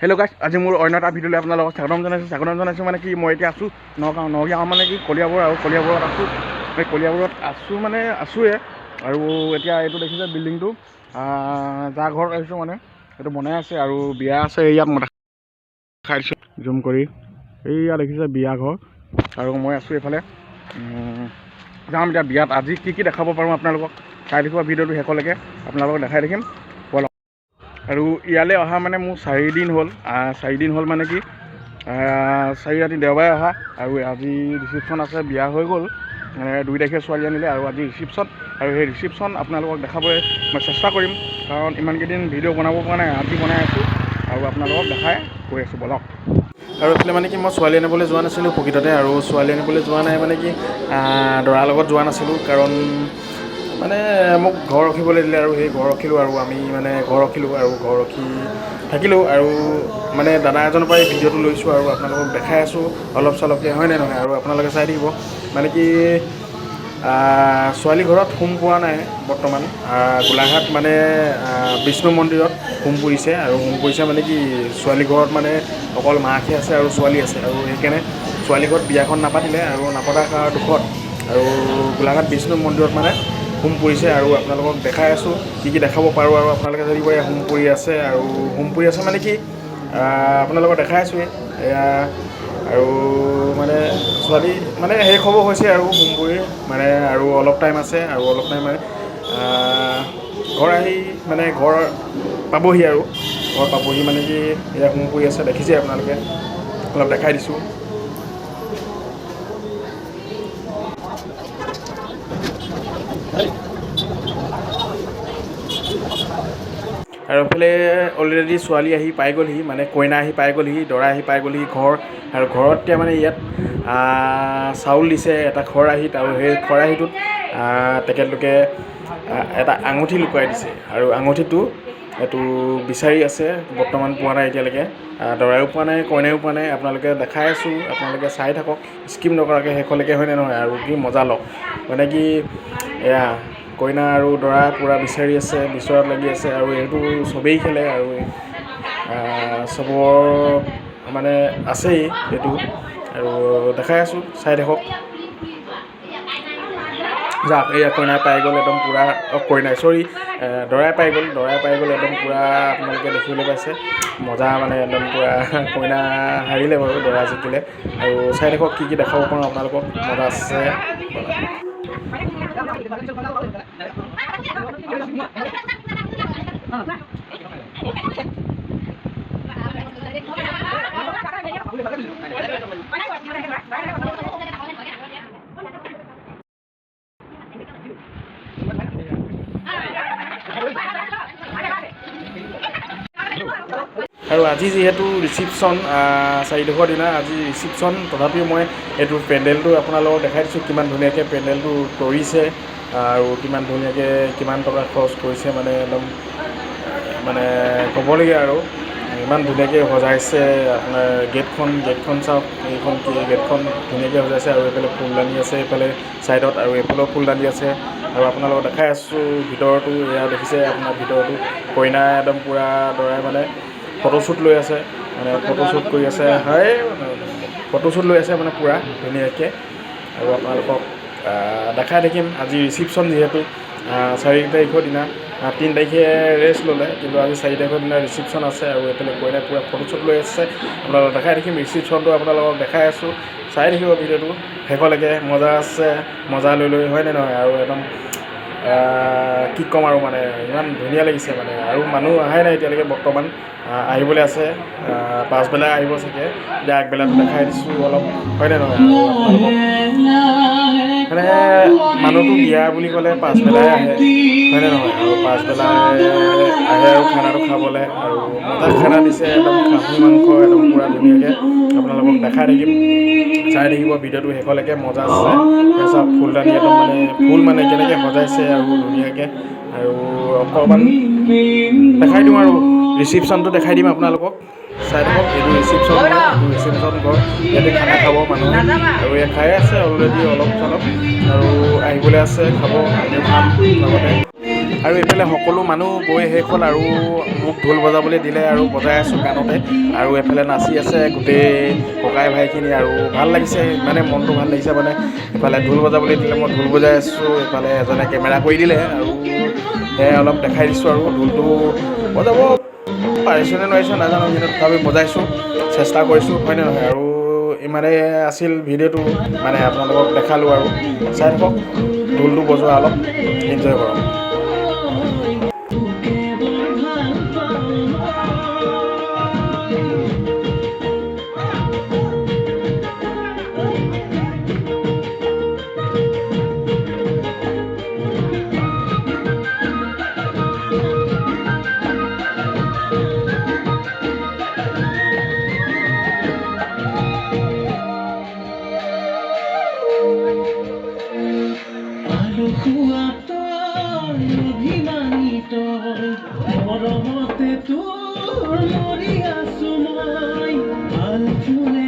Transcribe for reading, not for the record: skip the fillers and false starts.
Hello' গাইছ, আজি মোৰ অন্য এটা ভিডিঅ'লৈ আপোনাৰ লগত স্বাগতম জনাইছোঁ মানে কি মই এতিয়া আছোঁ নগাঁও মানে কি কলিয়াবৰত আছোঁ। এই কলিয়াবৰত আছোঁৱে আৰু এতিয়া এইটো দেখিছে বিল্ডিংটো যাৰ ঘৰত আহিছোঁ মানে এইটো বনাই আছে আৰু বিয়া আছে ইয়াত মই দেখাই দিছোঁ জুম কৰি। এইয়া দেখিছে বিয়া ঘৰ আৰু মই আছোঁ এইফালে যাম এতিয়া বিয়াত। আজি কি দেখাব পাৰোঁ আপোনালোকক চাই থাকিব ভিডিঅ'টো শেষলৈকে, আপোনালোকক দেখাই থাকিম। আৰু ইয়ালৈ অহা মানে মোৰ 4 দিন হ'ল। 4 দিন হ'ল মানে কি 4 ৰাতি দেওবাৰে অহা আৰু আজি ৰিচিপশ্যন আছে। বিয়া হৈ গ'ল 2 তাৰিখে ছোৱালী আনিলে আৰু আজি ৰিচিপশ্যন, আৰু সেই ৰিচিপশ্যন আপোনালোকক দেখাবলৈ মই চেষ্টা কৰিম, কাৰণ ইমানকেইদিন ভিডিঅ' বনাব পৰা নাই। আজি বনাই আছোঁ আৰু আপোনালোকক দেখাই গৈ আছোঁ বলক। আৰু এইফালে মানে কি মই ছোৱালী আনিবলৈ যোৱা নাছিলোঁ প্ৰকৃততে, আৰু ছোৱালী আনিবলৈ যোৱা নাই মানে কি দৰাৰ লগত যোৱা নাছিলোঁ, কাৰণ মানে মোক ঘৰ ৰখিবলৈ দিলে আৰু সেই ঘৰ ৰখিলোঁ আৰু আমি মানে ঘৰ ৰখিলোঁ আৰু ঘৰ ৰখি থাকিলোঁ আৰু মানে দাদা এজনৰ পৰা এই ভিডিঅ'টো লৈছোঁ আৰু আপোনালোকক দেখাই আছোঁ অলপ চলপকৈ, হয়নে নহয়? আৰু আপোনালোকে চাই থাকিব মানে কি ছোৱালী ঘৰত হোম পোৱা নাই বৰ্তমান। গোলাঘাট মানে বিষ্ণু মন্দিৰত হোম পুৰিছে, আৰু হোম পুৰিছে মানে কি ছোৱালী ঘৰত মানে অকল মাকহে আছে আৰু ছোৱালী আছে, আৰু সেইকাৰণে ছোৱালী ঘৰত বিয়াখন নাপাতিলে আৰু নাপতাৰ দুখত আৰু গোলাঘাট বিষ্ণু মন্দিৰত মানে হোম পুৰিছে আৰু আপোনালোকক দেখাই আছোঁ কি দেখাব পাৰোঁ। আৰু আপোনালোকে যদি কয় হোম পুৰি আছে, আৰু হোম পুৰি আছে মানে কি আপোনালোকক দেখাই আছোঁৱেই এয়া। আৰু মানে ছোৱালী মানে শেষ হ'ব হৈছে আৰু হোম পুৰি মানে, আৰু অলপ টাইম আছে আৰু অলপ টাইম মানে ঘৰ আহি মানে ঘৰ পাবহি আৰু ঘৰ পাবহি মানে কি এয়া হোম পুৰি আছে দেখিছে আপোনালোকে, অলপ দেখাই দিছোঁ। আৰু এইফালে অলৰেডি ছোৱালী আহি পাই গ'লহি, মানে কইনা আহি পাই গ'লহি, দৰা আহি পাই গ'লহি ঘৰ। আৰু ঘৰত এতিয়া মানে ইয়াত চাউল দিছে এটা খৰাহিত, আৰু সেই খৰাহিটোত তেখেতলোকে এটা আঙুঠি লুকুৱাই দিছে, আৰু আঙুঠিটো এইটো বিচাৰি আছে, বৰ্তমান পোৱা নাই এতিয়ালৈকে। দৰায়ো পোৱা নাই, কইনায়ো পোৱা নাই। আপোনালোকে দেখাই আছোঁ, আপোনালোকে চাই থাকক স্কিপ নকৰাকৈ শেষলৈকে, হয়নে নহয়? আৰু কি মজা লওক মানে কি এয়া কইনা আৰু দৰা পূৰা বিচাৰি আছে, বিচৰাত লাগি আছে, আৰু এইটো চবেই খেলে আৰু চবৰ মানে আছেই এইটো, আৰু দেখাই আছোঁ চাই থাকক। যাক এয়া কইনাই পাই গ'ল একদম পূৰা, দৰাই পাই গ'ল একদম পূৰা। আপোনালোকে দেখিবলৈ পাইছে মজা মানে একদম পূৰা। কইনা হাৰিলে বাৰু, দৰা জিকিলে। আৰু চাই থাকক কি দেখাব পাৰোঁ আপোনালোকক, মজা আছে। আৰু আজি যিহেতু ৰিচিপশ্যন 4 তাৰিখৰ দিনা আজি ৰিচিপশ্যন, তথাপিও মই এইটো পেণ্ডেলটো আপোনালোকক দেখাই দিছোঁ কিমান ধুনীয়াকৈ পেণ্ডেলটো তৰিছে, আৰু কিমান ধুনীয়াকৈ কিমান টকা খৰচ কৰিছে, মানে একদম মানে ক'বলগীয়া আৰু ইমান ধুনীয়াকৈ সজাইছে। আপোনাৰ গেটখন চাওক, এইখন কি গেটখন ধুনীয়াকৈ সজাইছে, আৰু এইফালে ফুলদানি আছে এইফালে ছাইডত, আৰু এইফালেও ফুলদানি আছে। আৰু আপোনালোকক দেখাই আছোঁ ভিতৰতো, এয়া দেখিছে আপোনাৰ ভিতৰতো কইনা একদম পূৰা, দৰাই মানে ফটোশ্বুট লৈ আছে, মানে ফটোশ্বুট কৰি আছে, হয় ফটোশ্বুট লৈ আছে মানে পূৰা ধুনীয়াকৈ। আৰু আপোনালোকক দেখাই থাকিম আজি ৰিচিপশ্যন যিহেতু 4 তাৰিখৰ দিনা, 3 তাৰিখে ৰেষ্ট ল'লে, কিন্তু আজি 4 তাৰিখৰ দিনা ৰিচিপশ্যন আছে, আৰু এইফালে কইনাই পূৰা ফটোশ্বুট লৈ আছে। আপোনালোকক দেখাই থাকিম ৰিচিপশ্যনটো, আপোনালোকক দেখাই আছোঁ চাই থাকিব ভিডিঅ'টো শেষলৈকে। মজা আছে, মজা লৈ হয়নে নহয়? আৰু একদম কি ক'ম আৰু মানে ইমান ধুনীয়া লাগিছে মানে। আৰু মানুহ অহাই নাই এতিয়ালৈকে বৰ্তমান, আহিবলৈ আছে, পাছবেলা আহিব চাগে। এতিয়া আগবেলাটো দেখাই দিছোঁ অলপ, হয়নে নহয়? আৰু আপোনালোকক মানে মানুহটো বিয়া বুলি ক'লে পাছবেলাই আহে, হয়নে নহয়? আৰু পাছবেলাই আহে আৰু খানাটো খাবলৈ, আৰু মজা খানা দিছে একদম, খাহী মাংস একদম পূৰা ধুনীয়াকৈ। আপোনালোকক দেখাই থাকিম, চাই থাকিব ভিডিঅ'টো শেষলৈকে, মজা আছে। চব ফুলদানি একদম মানে ফুল মানে কেনেকৈ সজাইছে আৰু ধুনীয়াকৈ। আৰু অকণমান দেখাই দিওঁ আৰু ৰিচিপশ্যনটো দেখাই দিম আপোনালোকক, চাই থাকক। এইটো ৰিচিপশ্যন হয়, এইটো ৰিচিপশ্যন ঘৰ, ইয়াতে খানা খাব মানুহে, আৰু ইয়াত খাই আছে অলৰেডি অলপ চলপ, আৰু আহিবলৈ আছে খাব, আমিও খাম লগতে। আৰু এইফালে সকলো মানুহ গৈ শেষ হ'ল আৰু মোক ঢোল বজাবলৈ দিলে আৰু বজাই আছোঁ গানতে আৰু এইফালে নাচি আছে গোটেই ককাই ভাইখিনি আৰু ভাল লাগিছে মানে মনটো ভাল লাগিছে মানে এইফালে ঢোল বজাবলৈ দিলে মই ঢোল বজাই আছোঁ এইফালে এজনে কেমেৰা কৰি দিলে আৰু সেয়াই অলপ দেখাই দিছোঁ আৰু ঢোলটো বজাব পাৰিছোঁ নে নোৱাৰিছোঁ নাজানো কিন্তু তথাপি বজাইছোঁ চেষ্টা কৰিছোঁ হয়নে নহয় আৰু ইমানে আছিল ভিডিঅ'টো মানে আপোনালোকক দেখালোঁ আৰু চাই থাকক ঢোলটো বজোৱা অলপ এনজয় কৰক মৰমতে তোৰ মৰি আছো মই ভাল ফুলে